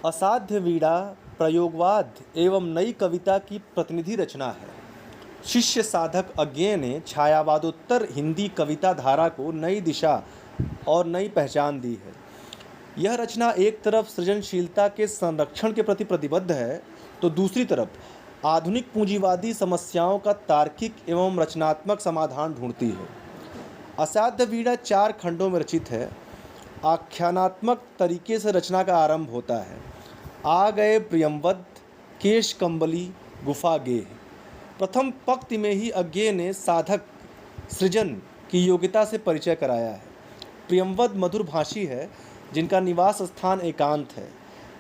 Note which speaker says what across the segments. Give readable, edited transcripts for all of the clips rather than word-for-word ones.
Speaker 1: असाध्य वीणा प्रयोगवाद एवं नई कविता की प्रतिनिधि रचना है। शिष्य साधक अज्ञेय ने छायावादोत्तर हिंदी कविता धारा को नई दिशा और नई पहचान दी है। यह रचना एक तरफ सृजनशीलता के संरक्षण के प्रति प्रतिबद्ध है, तो दूसरी तरफ आधुनिक पूंजीवादी समस्याओं का तार्किक एवं रचनात्मक समाधान ढूंढती है। असाध्य वीणा 4 खंडों में रचित है। आख्यानात्मक तरीके से रचना का आरंभ होता है। आ गए प्रियंवद केश कंबली गुफा गेह। प्रथम पंक्ति में ही अज्ञेय ने साधक सृजन की योग्यता से परिचय कराया है। प्रियंवद मधुर भाषी है, जिनका निवास स्थान एकांत है।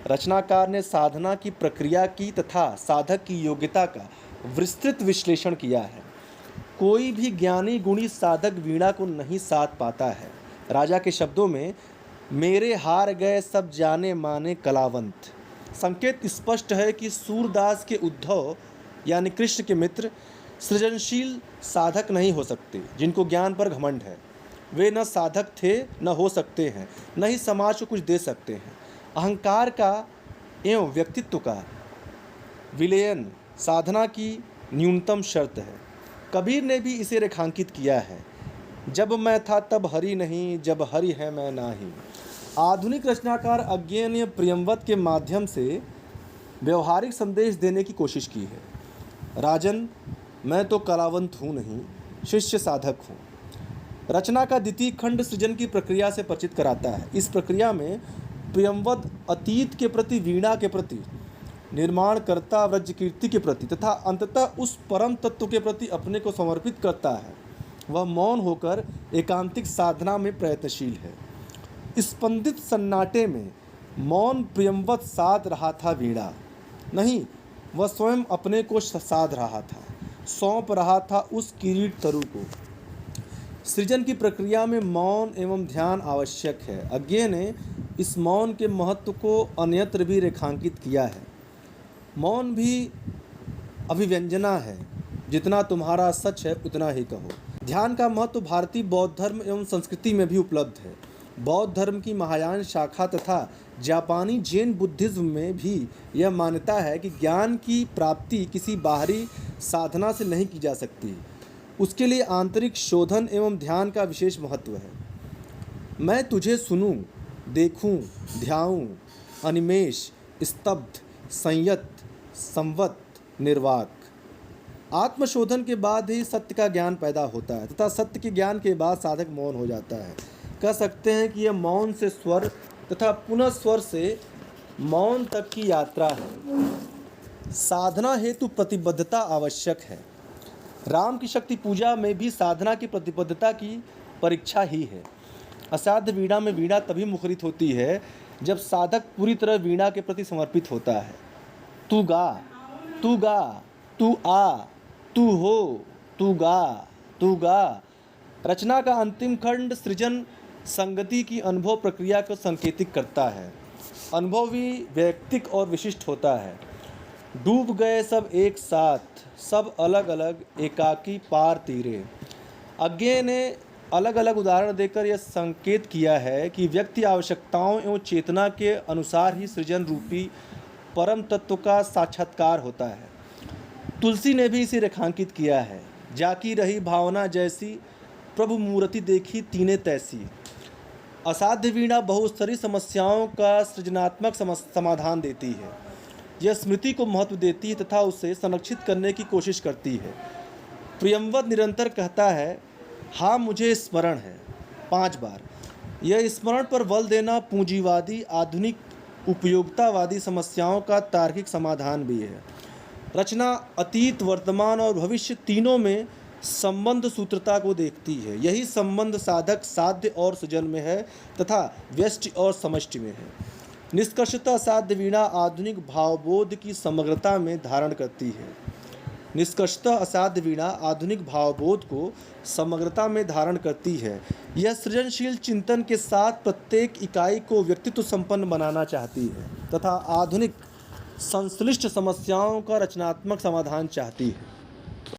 Speaker 1: रचनाकार ने साधना की प्रक्रिया की तथा साधक की योग्यता का विस्तृत विश्लेषण किया है। कोई भी ज्ञानी गुणी साधक वीणा को नहीं साध पाता है। राजा के शब्दों में मेरे हार गए सब जाने माने कलावंत। संकेत स्पष्ट है कि सूरदास के उद्धव यानी कृष्ण के मित्र सृजनशील साधक नहीं हो सकते, जिनको ज्ञान पर घमंड है। वे न साधक थे, न हो सकते हैं, न ही समाज को कुछ दे सकते हैं। अहंकार का एवं व्यक्तित्व का विलयन साधना की न्यूनतम शर्त है। कबीर ने भी इसे रेखांकित किया है। जब मैं था तब हरि नहीं, जब हरि है मैं नाही। आधुनिक रचनाकार अज्ञेय ने प्रियंवद के माध्यम से व्यवहारिक संदेश देने की कोशिश की है। राजन, मैं तो कलावंत हूँ नहीं, शिष्य साधक हूँ। रचना का द्वितीय खंड सृजन की प्रक्रिया से परिचित कराता है। इस प्रक्रिया में प्रियंवद अतीत के प्रति, वीणा के प्रति, निर्माणकर्ता व्रजकीर्ति के प्रति तथा अंततः उस परम तत्व के प्रति अपने को समर्पित करता है। वह मौन होकर एकांतिक साधना में प्रयत्नशील है। स्पंदित सन्नाटे में मौन प्रियंवद साध रहा था, वीणा नहीं। वह स्वयं अपने को साध रहा था, सौंप रहा था उस किरीट तरु को। सृजन की प्रक्रिया में मौन एवं ध्यान आवश्यक है। अज्ञेय ने इस मौन के महत्व को अन्यत्र भी रेखांकित किया है। मौन भी अभिव्यंजना है, जितना तुम्हारा सच है उतना ही कहो। ध्यान का महत्व भारतीय बौद्ध धर्म एवं संस्कृति में भी उपलब्ध है। बौद्ध धर्म की महायान शाखा तथा जापानी जैन बुद्धिज्म में भी यह मान्यता है कि ज्ञान की प्राप्ति किसी बाहरी साधना से नहीं की जा सकती। उसके लिए आंतरिक शोधन एवं ध्यान का विशेष महत्व है। मैं तुझे सुनूं, देखूं, ध्याऊं, अनिमेष, स्तब्ध, संयत, संवत, निर्वाक। आत्मशोधन के बाद ही सत्य का ज्ञान पैदा होता है तथा सत्य के ज्ञान के बाद साधक मौन हो जाता है। कह सकते हैं कि यह मौन से स्वर तथा पुनः स्वर से मौन तक की यात्रा है। साधना हेतु प्रतिबद्धता आवश्यक है। राम की शक्ति पूजा में भी साधना की प्रतिबद्धता की परीक्षा ही है। असाध्य वीणा में वीणा तभी मुखरित होती है जब साधक पूरी तरह वीणा के प्रति समर्पित होता है। तू गा, तू गा, तू आ, तू हो, तू गा, तू गा। रचना का अंतिम खंड सृजन संगति की अनुभव प्रक्रिया को संकेतित करता है। अनुभव भी वैयक्तिक और विशिष्ट होता है। डूब गए सब एक साथ, सब अलग अलग एकाकी पार तीरे। अज्ञेय ने अलग अलग उदाहरण देकर यह संकेत किया है कि व्यक्ति आवश्यकताओं एवं चेतना के अनुसार ही सृजन रूपी परम तत्व का साक्षात्कार होता है। तुलसी ने भी इसे रेखांकित किया है। जाकी रही भावना जैसी, प्रभु मूर्ति देखी तीने तैसी। असाध्य वीणा बहुस्तरीय समस्याओं का सृजनात्मक समाधान देती है। यह स्मृति को महत्व देती है तथा उसे संरक्षित करने की कोशिश करती है। प्रियंवद निरंतर कहता है, हाँ मुझे स्मरण है, 5 बार। यह स्मरण पर बल देना पूंजीवादी आधुनिक उपयोगितावादी समस्याओं का तार्किक समाधान भी है। रचना अतीत, वर्तमान और भविष्य तीनों में संबंध सूत्रता को देखती है। यही संबंध साधक साध्य और सृजन में है तथा व्यष्टि और समष्टि में है। निष्कर्षतः साध्य वीणा आधुनिक भावबोध की समग्रता में धारण करती है। निष्कर्षतः असाध्य वीणा आधुनिक भावबोध को समग्रता में धारण करती है। यह सृजनशील चिंतन के साथ प्रत्येक इकाई को व्यक्तित्व संपन्न बनाना चाहती है तथा आधुनिक संश्लिष्ट समस्याओं का रचनात्मक समाधान चाहती है।